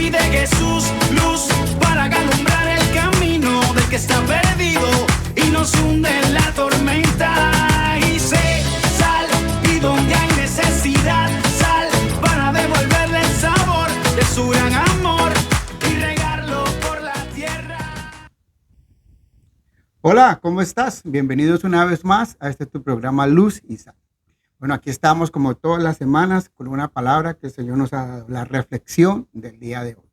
pide Jesús luz para alumbrar el camino del que está perdido y nos hunde en la tormenta. Y sé sal, y donde hay necesidad, sal para devolverle el sabor de su gran amor y regarlo por la tierra. Hola, ¿cómo estás? Bienvenidos una vez más a este tu programa Luz y Sal. Bueno, aquí estamos como todas las semanas con una palabra que el Señor nos ha dado, la reflexión del día de hoy.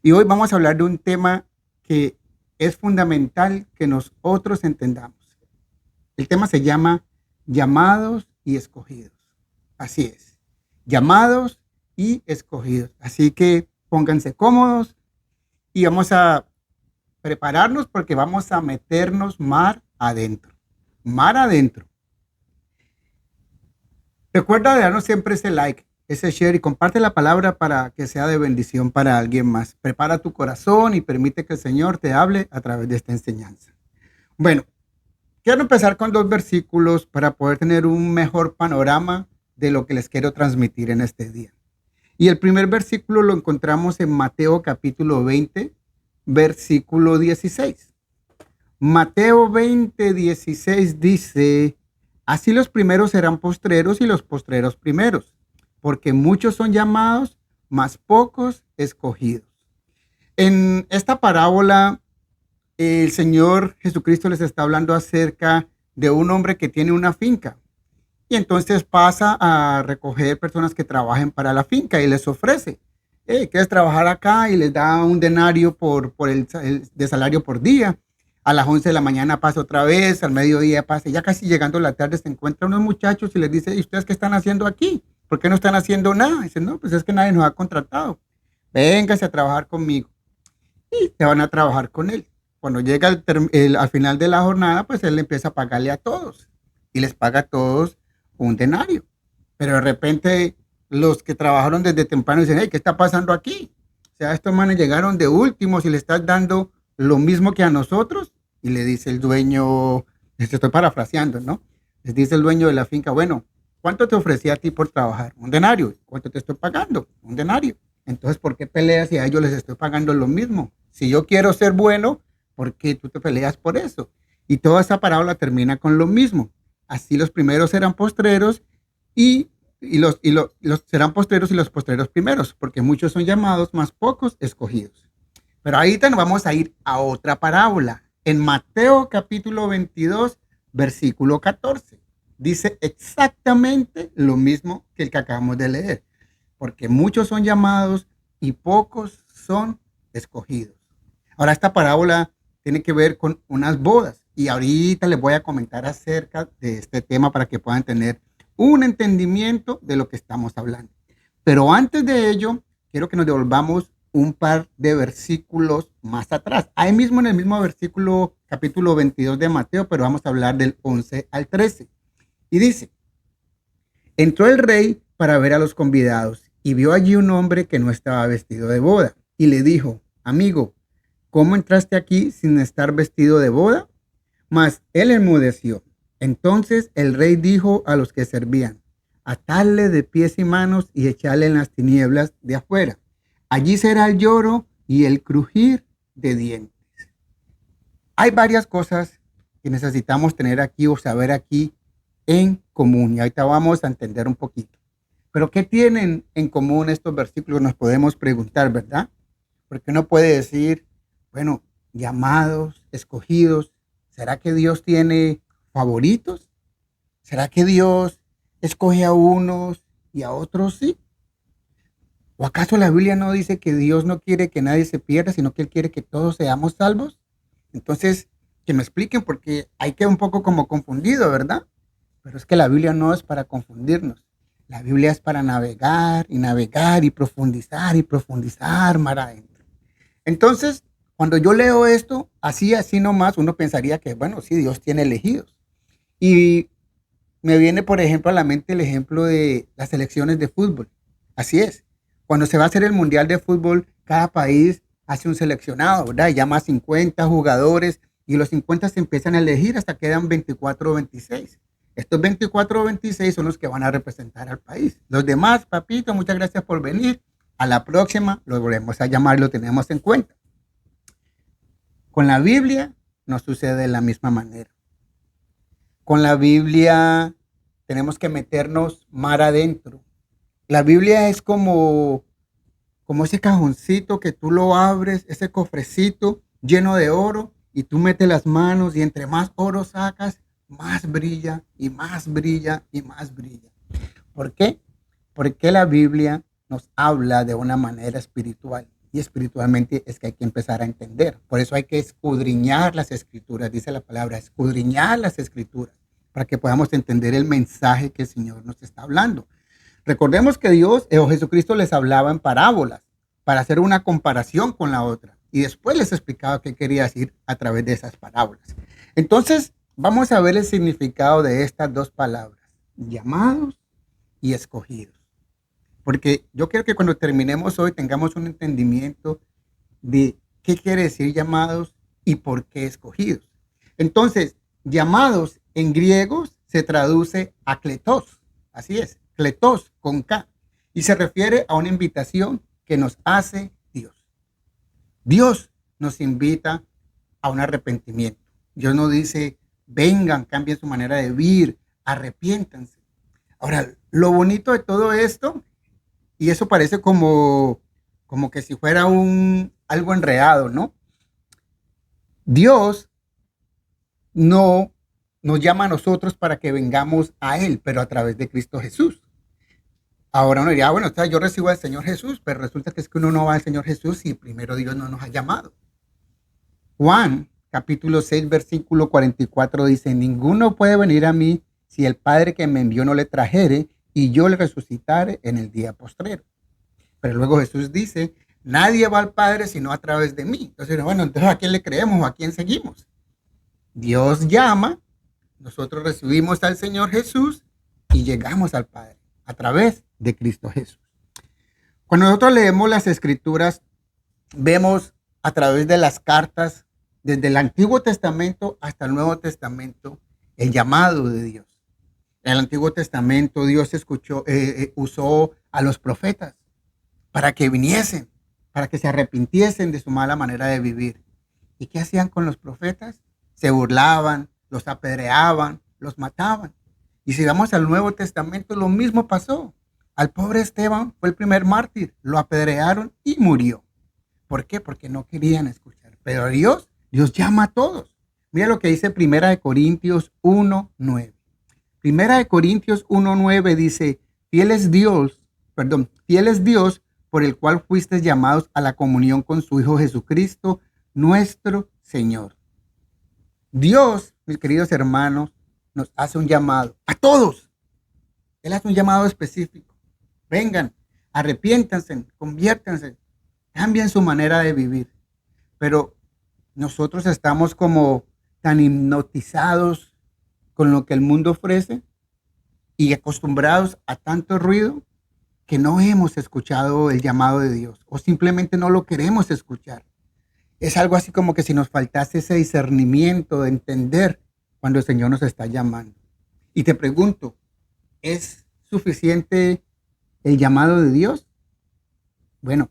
Y hoy vamos a hablar de un tema que es fundamental que nosotros entendamos. El tema se llama llamados y escogidos. Así es, llamados y escogidos. Así que pónganse cómodos y vamos a prepararnos porque vamos a meternos mar adentro. Mar adentro. Recuerda darnos siempre ese like, ese share y comparte la palabra para que sea de bendición para alguien más. Prepara tu corazón y permite que el Señor te hable a través de esta enseñanza. Bueno, quiero empezar con 2 versículos para poder tener un mejor panorama de lo que les quiero transmitir en este día. Y el primer versículo lo encontramos en Mateo capítulo 20, versículo 16. Mateo 20, 16 dice: así los primeros serán postreros y los postreros primeros, porque muchos son llamados, mas pocos escogidos. En esta parábola, el Señor Jesucristo les está hablando acerca de un hombre que tiene una finca. Y entonces pasa a recoger personas que trabajen para la finca y les ofrece: ¿quieres trabajar acá? Y les da un denario por el de salario por día. A las 11 de la mañana pasa otra vez, al mediodía pasa, ya casi llegando la tarde se encuentran unos muchachos y les dice: ¿y ustedes qué están haciendo aquí? ¿Por qué no están haciendo nada? Dicen: no, pues es que nadie nos ha contratado. Véngase a trabajar conmigo. Y se van a trabajar con él. Cuando llega al final de la jornada, pues él empieza a pagarle a todos. Y les paga a todos un denario. Pero de repente los que trabajaron desde temprano dicen: hey, ¿qué está pasando aquí? O sea, estos manes llegaron de últimos y le estás dando lo mismo que a nosotros. Y le dice el dueño, les estoy parafraseando, ¿no? Les dice el dueño de la finca: bueno, ¿cuánto te ofrecí a ti por trabajar? Un denario. ¿Cuánto te estoy pagando? Un denario. Entonces, ¿por qué peleas si a ellos les estoy pagando lo mismo? Si yo quiero ser bueno, ¿por qué tú te peleas por eso? Y toda esa parábola termina con lo mismo. Así los primeros serán postreros y los serán postreros y los postreros primeros, porque muchos son llamados, más pocos escogidos. Pero ahorita nos vamos a ir a otra parábola. En Mateo capítulo 22, versículo 14, dice exactamente lo mismo que el que acabamos de leer, porque muchos son llamados y pocos son escogidos. Ahora, esta parábola tiene que ver con unas bodas y ahorita les voy a comentar acerca de este tema para que puedan tener un entendimiento de lo que estamos hablando. Pero antes de ello, quiero que nos devolvamos un par de versículos más atrás. Ahí mismo en el mismo versículo, capítulo 22 de Mateo, pero vamos a hablar del 11 al 13. Y dice: entró el rey para ver a los convidados y vio allí un hombre que no estaba vestido de boda. Y le dijo: amigo, ¿cómo entraste aquí sin estar vestido de boda? Mas él enmudeció. Entonces el rey dijo a los que servían: atadle de pies y manos y echarle en las tinieblas de afuera. Allí será el lloro y el crujir de dientes. Hay varias cosas que necesitamos tener aquí o saber aquí en común. Y ahorita vamos a entender un poquito. Pero ¿qué tienen en común estos versículos? Nos podemos preguntar, ¿verdad? Porque uno puede decir, bueno, llamados, escogidos. ¿Será que Dios tiene favoritos? ¿Será que Dios escoge a unos y a otros sí? ¿O acaso la Biblia no dice que Dios no quiere que nadie se pierda, sino que Él quiere que todos seamos salvos? Entonces, que me expliquen, porque hay que un poco como confundido, ¿verdad? Pero es que la Biblia no es para confundirnos. La Biblia es para navegar y profundizar mar adentro. Entonces, cuando yo leo esto, así nomás, uno pensaría que, bueno, sí, Dios tiene elegidos. Y me viene, por ejemplo, a la mente el ejemplo de las selecciones de fútbol. Así es. Cuando se va a hacer el Mundial de Fútbol, cada país hace un seleccionado, ¿verdad? Y llama a 50 jugadores y los 50 se empiezan a elegir hasta quedan 24 o 26. Estos 24 o 26 son los que van a representar al país. Los demás, papito, muchas gracias por venir. A la próxima lo volvemos a llamar y lo tenemos en cuenta. Con la Biblia no sucede de la misma manera. Con la Biblia tenemos que meternos mar adentro. La Biblia es como ese cajoncito que tú lo abres, ese cofrecito lleno de oro, y tú metes las manos y entre más oro sacas, más brilla y más brilla y más brilla. ¿Por qué? Porque la Biblia nos habla de una manera espiritual, y espiritualmente es que hay que empezar a entender. Por eso hay que escudriñar las escrituras, dice la palabra, escudriñar las escrituras, para que podamos entender el mensaje que el Señor nos está hablando. Recordemos que Dios o Jesucristo les hablaba en parábolas para hacer una comparación con la otra, y después les explicaba qué quería decir a través de esas parábolas. Entonces, vamos a ver el significado de estas dos palabras, llamados y escogidos. Porque yo quiero que cuando terminemos hoy tengamos un entendimiento de qué quiere decir llamados y por qué escogidos. Entonces, llamados en griego se traduce a kletos, así es, kletos con K, y se refiere a una invitación que nos hace Dios. Dios nos invita a un arrepentimiento. Dios nos dice, vengan, cambien su manera de vivir, arrepiéntanse. Ahora, lo bonito de todo esto, y eso parece como que si fuera algo enredado, ¿no? Dios no nos llama a nosotros para que vengamos a Él, pero a través de Cristo Jesús. Ahora uno diría, bueno, yo recibo al Señor Jesús, pero resulta que es que uno no va al Señor Jesús si primero Dios no nos ha llamado. Juan, capítulo 6, versículo 44 dice, ninguno puede venir a mí si el Padre que me envió no le trajere, y yo le resucitare en el día postrero. Pero luego Jesús dice, nadie va al Padre sino a través de mí. Entonces, bueno, entonces ¿a quién le creemos o a quién seguimos? Dios llama, nosotros recibimos al Señor Jesús y llegamos al Padre a través de Cristo Jesús. Cuando nosotros leemos las Escrituras, vemos a través de las cartas, desde el Antiguo Testamento hasta el Nuevo Testamento, el llamado de Dios. En el Antiguo Testamento Dios usó a los profetas para que viniesen, para que se arrepintiesen de su mala manera de vivir. ¿Y qué hacían con los profetas? Se burlaban, los apedreaban, los mataban. Y si vamos al Nuevo Testamento, lo mismo pasó. Al pobre Esteban fue el primer mártir, lo apedrearon y murió. ¿Por qué? Porque no querían escuchar. Pero Dios llama a todos. Mira lo que dice 1 Corintios 1:9. 1 Corintios 1:9 dice, fiel es Dios por el cual fuisteis llamados a la comunión con su Hijo Jesucristo, nuestro Señor. Dios, mis queridos hermanos, nos hace un llamado a todos. Él hace un llamado específico. Vengan, arrepiéntanse, conviértanse, cambien su manera de vivir. Pero nosotros estamos como tan hipnotizados con lo que el mundo ofrece y acostumbrados a tanto ruido que no hemos escuchado el llamado de Dios o simplemente no lo queremos escuchar. Es algo así como que si nos faltase ese discernimiento de entender cuando el Señor nos está llamando. Y te pregunto, ¿es suficiente el llamado de Dios? Bueno,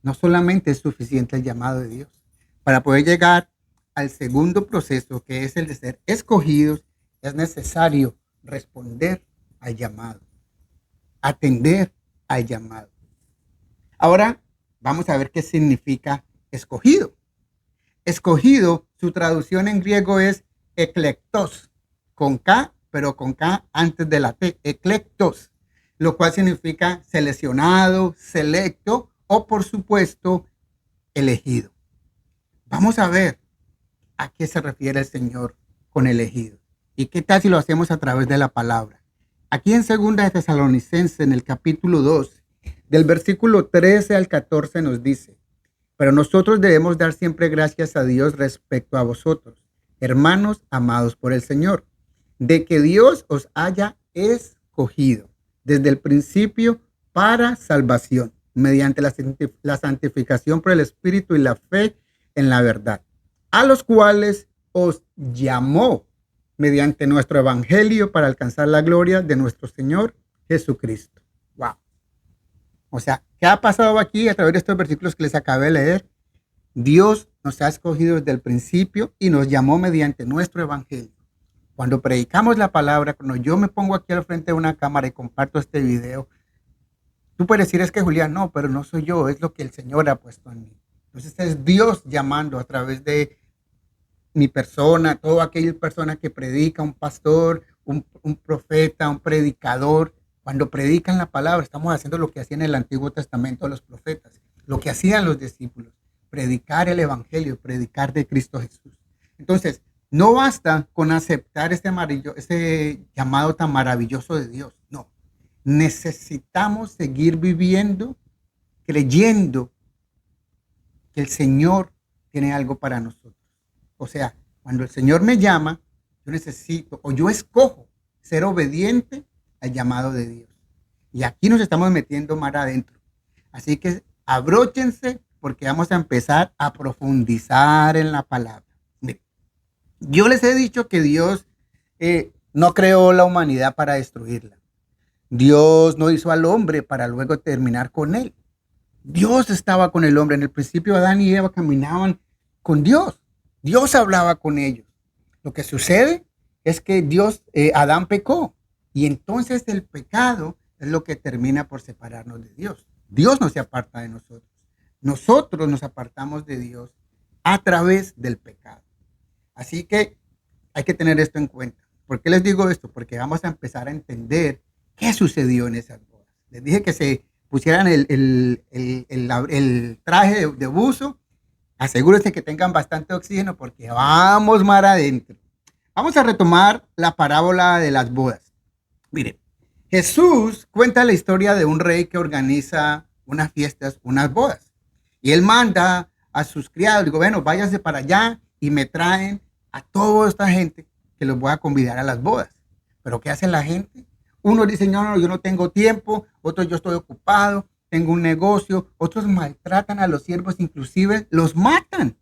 no solamente es suficiente el llamado de Dios. Para poder llegar al segundo proceso, que es el de ser escogidos, es necesario responder al llamado, atender al llamado. Ahora vamos a ver qué significa escogido. Escogido, su traducción en griego es eklektos, con K, pero con K antes de la T, eklektos, lo cual significa seleccionado, selecto o, por supuesto, elegido. Vamos a ver a qué se refiere el Señor con elegido. ¿Y qué tal si lo hacemos a través de la palabra? Aquí en 2 de Tesalonicenses, en el capítulo 2, del versículo 13 al 14 nos dice, pero nosotros debemos dar siempre gracias a Dios respecto a vosotros, hermanos amados por el Señor, de que Dios os haya escogido desde el principio para salvación, mediante la santificación por el Espíritu y la fe en la verdad, a los cuales os llamó mediante nuestro evangelio para alcanzar la gloria de nuestro Señor Jesucristo. Wow. O sea, ¿qué ha pasado aquí a través de estos versículos que les acabé de leer? Dios nos ha escogido desde el principio y nos llamó mediante nuestro evangelio. Cuando predicamos la palabra, cuando yo me pongo aquí al frente de una cámara y comparto este video, tú puedes decir, es que Julián, no, pero no soy yo, es lo que el Señor ha puesto en mí. Entonces es Dios llamando a través de mi persona, toda aquella persona que predica, un pastor, un profeta, un predicador. Cuando predican la palabra, estamos haciendo lo que hacían en el Antiguo Testamento los profetas, lo que hacían los discípulos, predicar el Evangelio, predicar de Cristo Jesús. Entonces, no basta con aceptar este llamado tan maravilloso de Dios, no. Necesitamos seguir viviendo, creyendo que el Señor tiene algo para nosotros. O sea, cuando el Señor me llama, yo necesito o yo escojo ser obediente al llamado de Dios. Y aquí nos estamos metiendo más adentro. Así que abróchense porque vamos a empezar a profundizar en la palabra. Miren, yo les he dicho que Dios no creó la humanidad para destruirla. Dios no hizo al hombre para luego terminar con él. Dios estaba con el hombre. En el principio Adán y Eva caminaban con Dios. Dios hablaba con ellos. Lo que sucede es que Adán pecó. Y entonces el pecado es lo que termina por separarnos de Dios. Dios no se aparta de nosotros. Nosotros nos apartamos de Dios a través del pecado. Así que hay que tener esto en cuenta. ¿Por qué les digo esto? Porque vamos a empezar a entender qué sucedió en esas bodas. Les dije que se pusieran el traje de buzo. Asegúrense que tengan bastante oxígeno porque vamos mar adentro. Vamos a retomar la parábola de las bodas. Miren, Jesús cuenta la historia de un rey que organiza unas fiestas, unas bodas. Y él manda a sus criados, digo, bueno, váyanse para allá y me traen a toda esta gente que los voy a convidar a las bodas. Pero ¿qué hace la gente? Unos dicen, no, yo no tengo tiempo, otros yo estoy ocupado, tengo un negocio, otros maltratan a los siervos, inclusive los matan.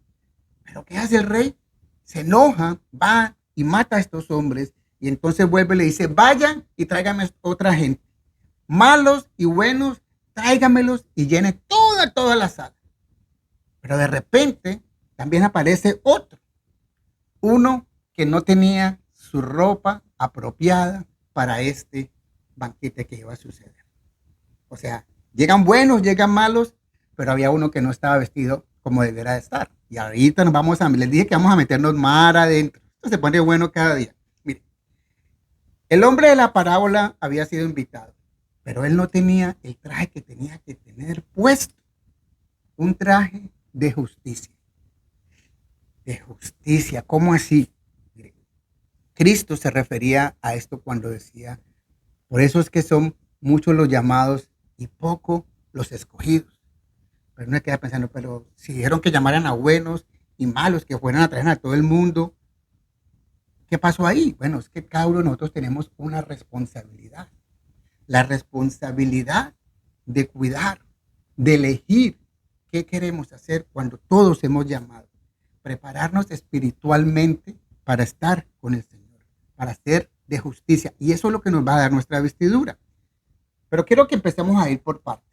¿Pero qué hace el rey? Se enoja, va y mata a estos hombres y entonces vuelve y le dice, vayan y tráigame otra gente. Malos y buenos, tráigamelos y llene toda la sala. Pero de repente también aparece otro, uno que no tenía su ropa apropiada para este banquete que iba a suceder. O sea, llegan buenos, llegan malos, pero había uno que no estaba vestido como debiera de estar. Y ahorita les dije que vamos a meternos mar adentro. Esto se pone bueno cada día. Mire, el hombre de la parábola había sido invitado, pero él no tenía el traje que tenía que tener puesto. Un traje de justicia. De justicia, ¿cómo así? Mire, Cristo se refería a esto cuando decía, por eso es que son muchos los llamados y pocos los escogidos. Pero uno queda pensando, pero si dijeron que llamaran a buenos y malos, que fueran a traer a todo el mundo, ¿qué pasó ahí? Bueno, es que cada uno de nosotros tenemos una responsabilidad. La responsabilidad de cuidar, de elegir qué queremos hacer cuando todos hemos llamado. Prepararnos espiritualmente para estar con el Señor, para ser de justicia. Y eso es lo que nos va a dar nuestra vestidura. Pero quiero que empecemos a ir por partes.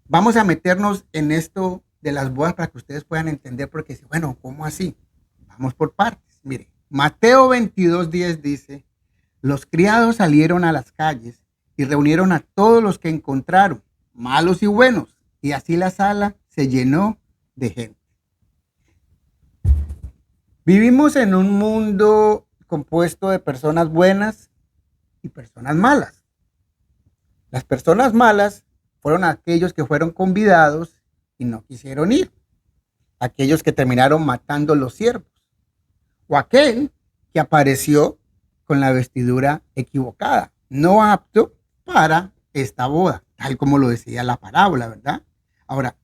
Vamos a meternos en esto de las bodas para que ustedes puedan entender, porque bueno, ¿cómo así? Vamos por partes. Mire, Mateo 22:10 dice, los criados salieron a las calles y reunieron a todos los que encontraron, malos y buenos, y así la sala se llenó de gente. Vivimos en un mundo compuesto de personas buenas y personas malas. Las personas malas fueron aquellos que fueron convidados y no quisieron ir. Aquellos que terminaron matando los siervos. O aquel que apareció con la vestidura equivocada, no apto para esta boda, tal como lo decía la parábola, ¿verdad? Ahora,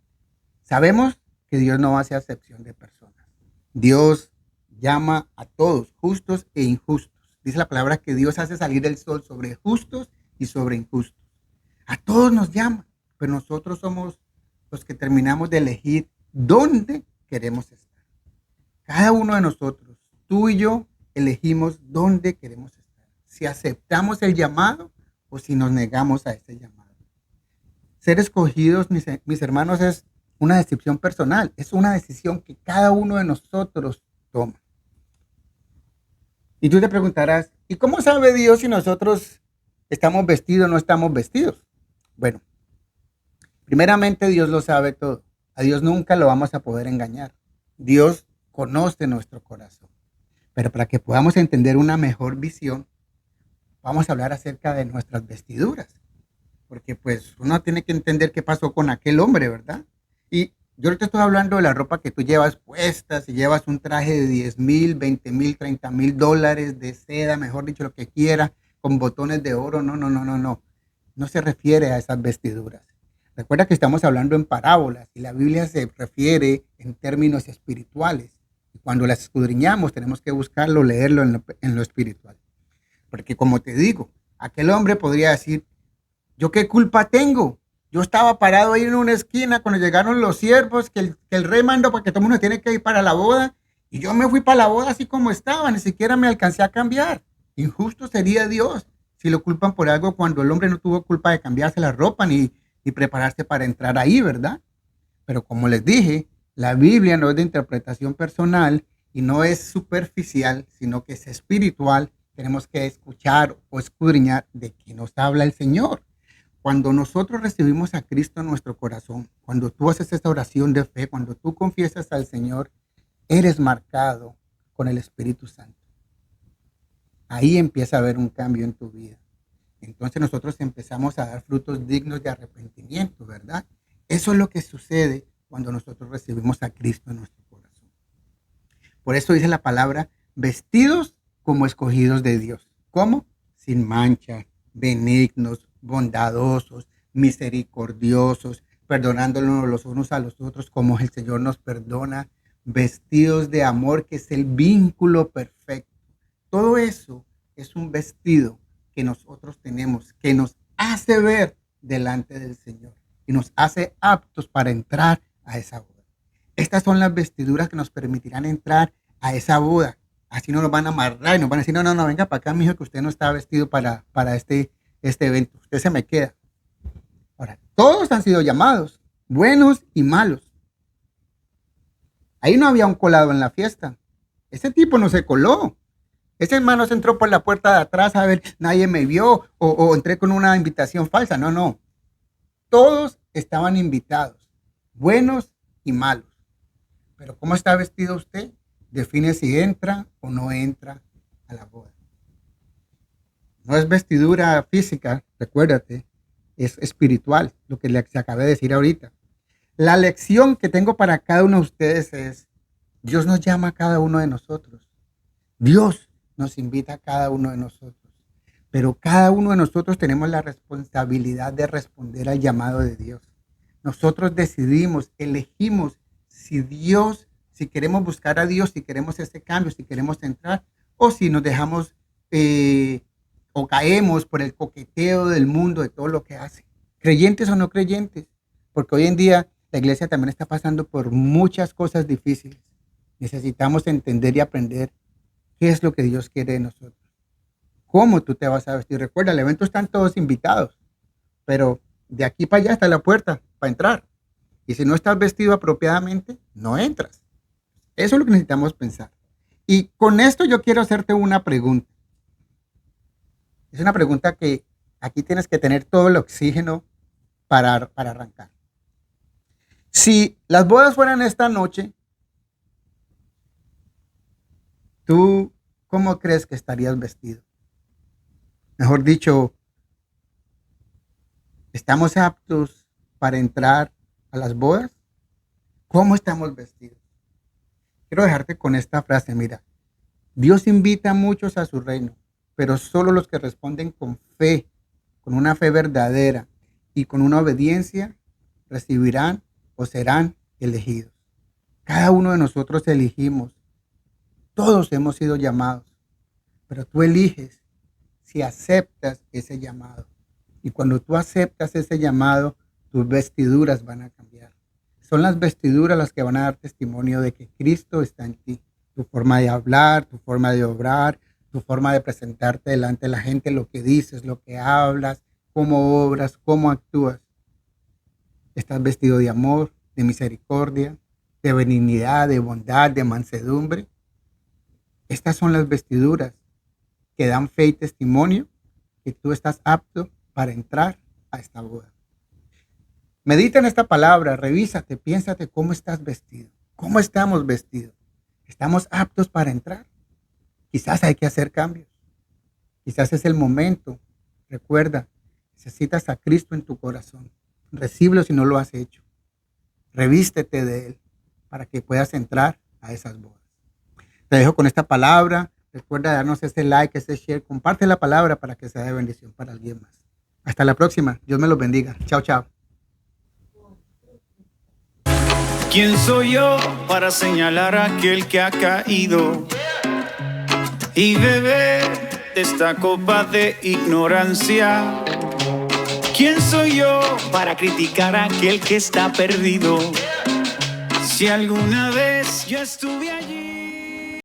sabemos que Dios no hace acepción de personas. Dios llama a todos, justos e injustos. Dice la palabra que Dios hace salir el sol sobre justos y sobre injustos. A todos nos llama, pero nosotros somos los que terminamos de elegir dónde queremos estar. Cada uno de nosotros, tú y yo, elegimos dónde queremos estar. Si aceptamos el llamado o si nos negamos a ese llamado. Ser escogidos, mis hermanos, es una decisión personal, es una decisión que cada uno de nosotros toma. Y tú te preguntarás, ¿y cómo sabe Dios si nosotros estamos vestidos o no estamos vestidos? Bueno, primeramente Dios lo sabe todo. A Dios nunca lo vamos a poder engañar. Dios conoce nuestro corazón. Pero para que podamos entender una mejor visión, vamos a hablar acerca de nuestras vestiduras. Porque pues uno tiene que entender qué pasó con aquel hombre, ¿verdad? Y yo ahorita estoy hablando de la ropa que tú llevas puesta, si llevas un traje de 10,000, 20,000, 30,000 dólares de seda, mejor dicho, lo que quiera, con botones de oro, no, no, no, no, no. No se refiere a esas vestiduras. Recuerda que estamos hablando en parábolas y la Biblia se refiere en términos espirituales. Y cuando las escudriñamos tenemos que buscarlo, leerlo en lo espiritual. Porque como te digo, aquel hombre podría decir, ¿yo qué culpa tengo? Yo estaba parado ahí en una esquina cuando llegaron los siervos, que el rey mandó porque todo el mundo tiene que ir para la boda. Y yo me fui para la boda así como estaba, ni siquiera me alcancé a cambiar. Injusto sería Dios si lo culpan por algo cuando el hombre no tuvo culpa de cambiarse la ropa ni prepararse para entrar ahí, ¿verdad? Pero como les dije, la Biblia no es de interpretación personal y no es superficial, sino que es espiritual. Tenemos que escuchar o escudriñar de qué nos habla el Señor. Cuando nosotros recibimos a Cristo en nuestro corazón, cuando tú haces esta oración de fe, cuando tú confiesas al Señor, eres marcado con el Espíritu Santo. Ahí empieza a haber un cambio en tu vida. Entonces nosotros empezamos a dar frutos dignos de arrepentimiento, ¿verdad? Eso es lo que sucede cuando nosotros recibimos a Cristo en nuestro corazón. Por eso dice la palabra, vestidos como escogidos de Dios. ¿Cómo? Sin mancha, benignos, bondadosos, misericordiosos, perdonándonos los unos a los otros como el Señor nos perdona, vestidos de amor, que es el vínculo perfecto. Todo eso es un vestido que nosotros tenemos, que nos hace ver delante del Señor y nos hace aptos para entrar a esa boda. Estas son las vestiduras que nos permitirán entrar a esa boda. Así no nos van a amarrar y nos van a decir, no, no, no, venga para acá, mijo, que usted no está vestido para este evento. Usted se me queda. Ahora, todos han sido llamados, buenos y malos. Ahí no había un colado en la fiesta. Ese tipo no se coló. Ese hermano se entró por la puerta de atrás a ver, nadie me vio o entré con una invitación falsa. No, no. Todos estaban invitados, buenos y malos. Pero ¿cómo está vestido usted? Define si entra o no entra a la boda. No es vestidura física, recuérdate, es espiritual, lo que les acabé de decir ahorita. La lección que tengo para cada uno de ustedes es, Dios nos llama a cada uno de nosotros. Dios nos invita a cada uno de nosotros. Pero cada uno de nosotros tenemos la responsabilidad de responder al llamado de Dios. Nosotros decidimos, elegimos si queremos buscar a Dios, si queremos ese cambio, si queremos entrar, o si nos dejamos o caemos por el coqueteo del mundo, de todo lo que hace. Creyentes o no creyentes, porque hoy en día la iglesia también está pasando por muchas cosas difíciles. Necesitamos entender y aprender qué es lo que Dios quiere de nosotros. ¿Cómo tú te vas a vestir? Recuerda, el evento están todos invitados, pero de aquí para allá está la puerta para entrar. Y si no estás vestido apropiadamente, no entras. Eso es lo que necesitamos pensar. Y con esto yo quiero hacerte una pregunta. Es una pregunta que aquí tienes que tener todo el oxígeno para arrancar. Si las bodas fueran esta noche, ¿tú cómo crees que estarías vestido? Mejor dicho, ¿estamos aptos para entrar a las bodas? ¿Cómo estamos vestidos? Quiero dejarte con esta frase, mira. Dios invita a muchos a su reino, pero solo los que responden con fe, con una fe verdadera y con una obediencia, recibirán o serán elegidos. Cada uno de nosotros elegimos. Todos hemos sido llamados, pero tú eliges si aceptas ese llamado. Y cuando tú aceptas ese llamado, tus vestiduras van a cambiar. Son las vestiduras las que van a dar testimonio de que Cristo está en ti. Tu forma de hablar, tu forma de obrar, tu forma de presentarte delante de la gente, lo que dices, lo que hablas, cómo obras, cómo actúas. Estás vestido de amor, de misericordia, de benignidad, de bondad, de mansedumbre. Estas son las vestiduras que dan fe y testimonio que tú estás apto para entrar a esta boda. Medita en esta palabra, revísate, piénsate cómo estás vestido, cómo estamos vestidos. ¿Estamos aptos para entrar? Quizás hay que hacer cambios. Quizás es el momento. Recuerda, necesitas a Cristo en tu corazón. Recíbelo si no lo has hecho. Revístete de Él para que puedas entrar a esas bodas. Te dejo con esta palabra. Recuerda darnos ese like, ese share. Comparte la palabra para que sea de bendición para alguien más. Hasta la próxima. Dios me los bendiga. Chao, chao. ¿Quién soy yo para señalar a aquel que ha caído y beber de esta copa de ignorancia? ¿Quién soy yo para criticar a aquel que está perdido? Si alguna vez yo estuve allí.